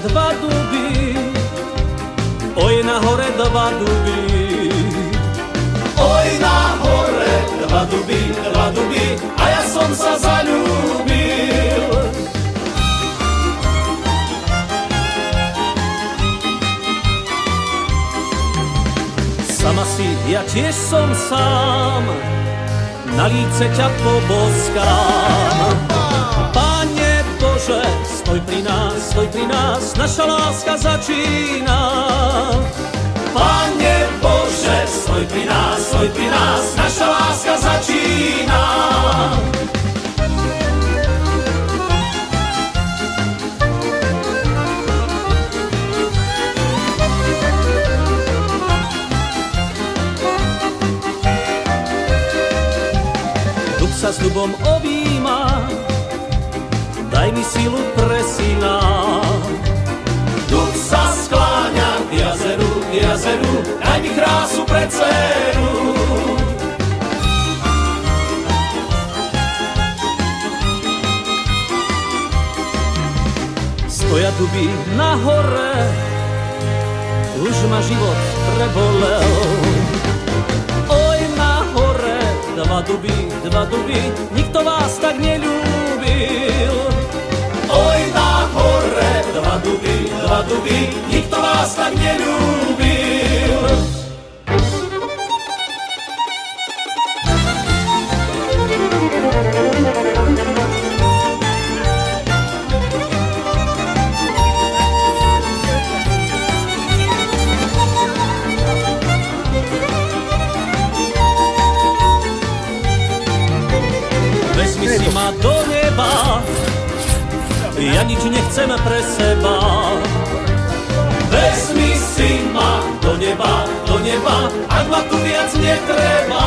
dva duby, oj na hore dva duby. Oj na hore dva duby, a ja som sa zaľúbil. Sama si, ja tiež som sám, na líce ťa poboskám. Pane Bože, stoj pri nás, naša láska začína. Pane Bože, stoj pri nás, naša láska začína. Dub sa s dubom objíma, daj mi silu pre syna. Dub sa skláňa k jazeru, daj mi krásu pre dceru. Stoja duby na hore, už ma život prebolel. Oj na hore dva duby, nikto vás tak neľúbil. Oj na hore dva duby, nikto vás tak neľúbil. Vezmi si ma do neba, ja nič nechcem pre seba. Vezmi si ma do neba, ak ma tu viac netreba.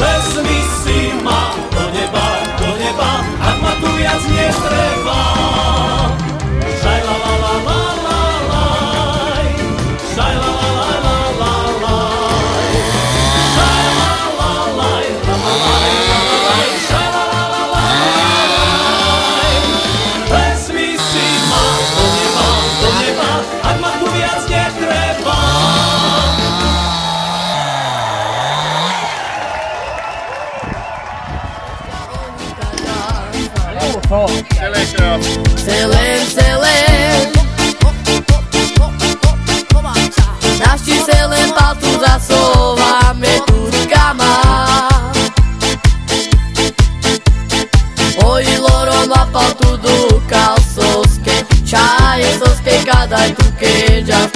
Vezmi si ma do neba, ak ma tu viac netreba. Šaj la la la la la laj, šaj la la la la la laj, šaj la la laj, la la laj, la la laj, šaj la la la la laj. Vezmi si ma do neba, ak ma tu viac netreba. Selem, naši selem paltu zasovame tutkama. Oj loro ma paltu do calçoske, čaje soske kadaj tuke, já